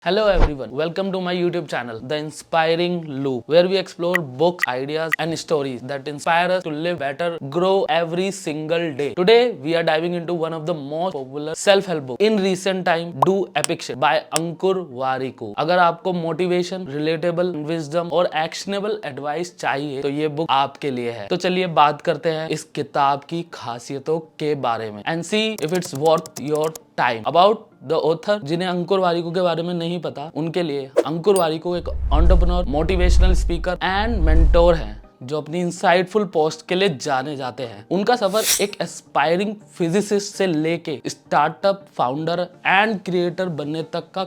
Hello everyone, welcome to my YouTube channel, The Inspiring Loop, where we explore books, ideas and stories that inspire us to live better, grow every single day. Today, we are diving into one of the most popular self-help books in recent time, Do Epic Shit by Ankur Warikoo. अगर आपको motivation, relatable wisdom और actionable advice चाहिए, तो ये book आपके लिए है। तो चलिए बात करते हैं इस किताब की खासियतों के बारे में and see if it's worth your time. About the author, जिन्हें अंकुर वारिकू के बारे में नहीं पता, उनके लिए अंकुर वारिकू एक entrepreneur, motivational speaker and mentor हैं जो अपनी इंसाइटफुल पोस्ट के लिए जाने जाते हैं। उनका सफर एक एस्पायरिंग फिजिसिस्ट से लेके स्टार्टअप फाउंडर एंड क्रिएटर बनने तक का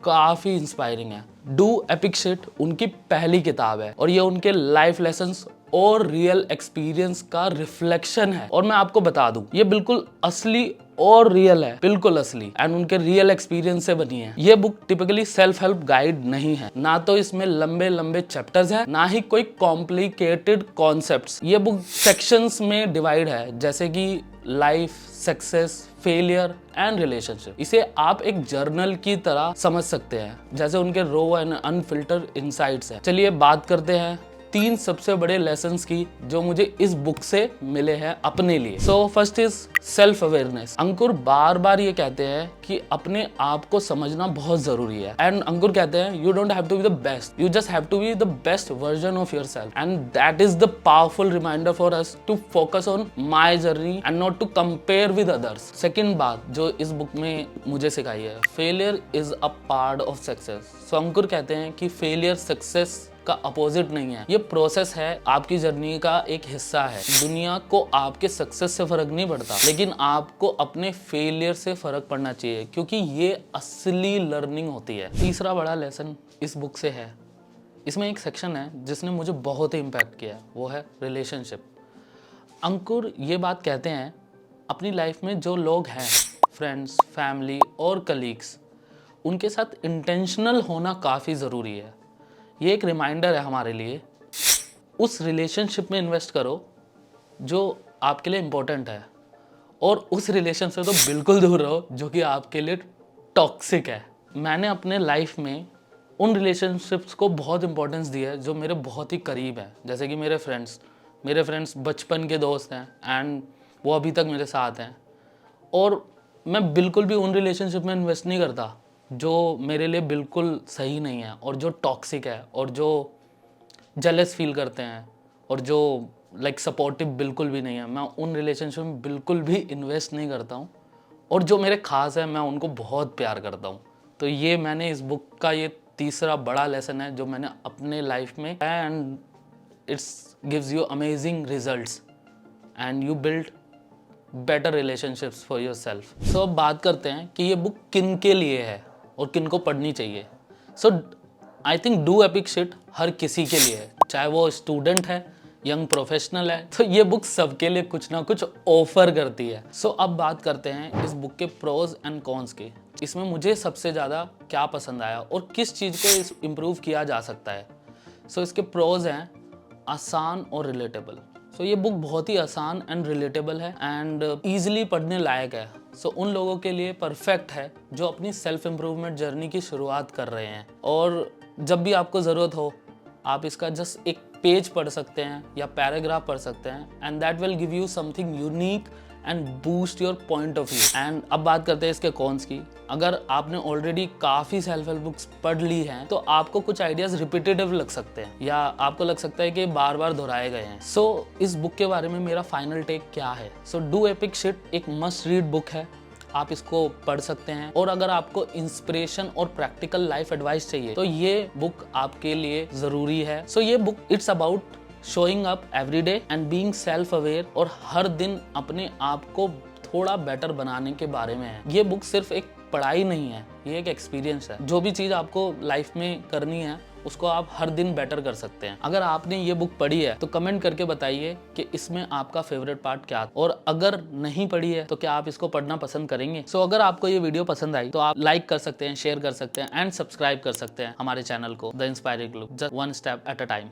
काफी इंस्पायरिंग है। डू एपिक शिट उनकी पहली किताब है और ये उनके लाइफ लेसन्स और रियल एक्सपीरियंस का रिफ्लेक्शन है। और मैं आपको बता दूं, ये बिल्कुल असली और रियल है, बिल्कुल असली एंड उनके रियल एक्सपीरियंस से बनी है। ये book typically self help guide नहीं है, ना तो इसमें लंबे लंबे चैप्टर्स हैं, ना ही कोई कॉम्प्लिकेटेड कॉन्सेप्ट्स। ये बुक सेक्शंस में डिवाइड है, जैसे कि life, success, failure and relationship. इसे आप एक जर्नल की तरह समझ सकते हैं, जैसे उनके रो एंड अनफिल्टर्ड इनसाइट्स हैं। चलिए बात करते हैं 3 सबसे बड़े लेसन्स की जो मुझे इस बुक से मिले हैं अपने लिए। So first is self awareness. Ankur बार बार ये कहते हैं कि अपने आप को समझना बहुत जरूरी है एंड अंकुर कहते हैं you don't have to be the best, you just have to be the best version of yourself and that is the powerful reminder for us to focus on my journey and not to compare with others. Second बात जो इस book में मुझे सिखाई है, failure is a part of success. So Ankur कहते हैं कि फेलियर सक्सेस का अपोजिट नहीं है, ये प्रोसेस है, आपकी जर्नी का एक हिस्सा है। दुनिया को आपके सक्सेस से फर्क नहीं पड़ता, लेकिन आपको अपने फेलियर से फर्क पड़ना चाहिए, क्योंकि ये असली लर्निंग होती है। तीसरा बड़ा लेसन इस बुक से है, इसमें एक सेक्शन है जिसने मुझे बहुत ही इम्पैक्ट किया, वो है रिलेशनशिप। अंकुर ये बात कहते हैं, अपनी लाइफ में जो लोग हैं, फ्रेंड्स, फैमिली और कलीग्स, उनके साथ इंटेंशनल होना काफ़ी ज़रूरी है। ये एक रिमाइंडर है हमारे लिए, उस रिलेशनशिप में इन्वेस्ट करो जो आपके लिए इम्पोर्टेंट है, और उस रिलेशन से तो बिल्कुल दूर रहो जो कि आपके लिए टॉक्सिक है। मैंने अपने लाइफ में उन रिलेशनशिप्स को बहुत इंपॉर्टेंस दी है जो मेरे बहुत ही करीब हैं, जैसे कि मेरे फ्रेंड्स बचपन के दोस्त हैं एंड वो अभी तक मेरे साथ हैं। और मैं बिल्कुल भी उन रिलेशनशिप में इन्वेस्ट नहीं करता जो मेरे लिए बिल्कुल सही नहीं है और जो टॉक्सिक है और जो जेलस फील करते हैं और जो सपोर्टिव बिल्कुल भी नहीं है। मैं उन रिलेशनशिप में बिल्कुल भी इन्वेस्ट नहीं करता हूँ, और जो मेरे खास है मैं उनको बहुत प्यार करता हूँ। तो ये मैंने इस बुक का ये तीसरा बड़ा लेसन है जो मैंने अपने लाइफ में, and it's gives you amazing results and you build better relationships for yourself. So अब बात करते हैं कि ये बुक किन के लिए है और किन को पढ़नी चाहिए। So I think do epic shit हर किसी के लिए है, चाहे वो स्टूडेंट है, यंग प्रोफेशनल है, तो ये बुक सबके लिए कुछ ना कुछ ऑफर करती है। सो अब बात करते हैं इस बुक के प्रोज एंड कॉन्स के। इसमें मुझे सबसे ज़्यादा क्या पसंद आया और किस चीज़ को इम्प्रूव किया जा सकता है। सो इसके प्रोज हैं आसान और रिलेटेबल। सो ये बुक बहुत ही आसान एंड रिलेटेबल है एंड ईजिली पढ़ने लायक है। सो उन लोगों के लिए परफेक्ट है जो अपनी सेल्फ इम्प्रूवमेंट जर्नी की शुरुआत कर रहे हैं, और जब भी आपको ज़रूरत हो आप इसका जस्ट एक पेज पढ़ सकते हैं या पैराग्राफ पढ़ सकते हैं, and that will give you something unique and boost your point of view. And अब बात करते हैं इसके कॉन्स की। अगर आपने ऑलरेडी काफ़ी सेल्फ हेल्प बुक्स पढ़ ली हैं तो आपको कुछ आइडियाज रिपीटेटिव लग सकते हैं या आपको लग सकता है कि बार बार दोहराए गए हैं। सो इस बुक के बारे में मेरा फाइनल टेक क्या है। सो डू एपिक शिट एक मस्ट रीड बुक है, आप इसको पढ़ सकते हैं, और अगर आपको इंस्पिरेशन और प्रैक्टिकल लाइफ एडवाइस चाहिए तो ये बुक आपके लिए ज़रूरी है। सो ये book it's about showing up every day and being self aware, और हर दिन अपने आप को थोड़ा बेटर बनाने के बारे में है। ये बुक सिर्फ एक पढ़ाई नहीं है, ये एक एक्सपीरियंस है। जो भी चीज़ आपको लाइफ में करनी है उसको आप हर दिन बेटर कर सकते हैं। अगर आपने ये बुक पढ़ी है तो कमेंट करके बताइए कि इसमें आपका फेवरेट पार्ट क्या था, और अगर नहीं पढ़ी है तो क्या आप इसको पढ़ना पसंद करेंगे। सो अगर आपको ये वीडियो पसंद आई तो आप लाइक कर सकते हैं, शेयर कर सकते हैं एंड सब्सक्राइब कर सकते हैं हमारे चैनल को, the inspiring loop, just one step at a time.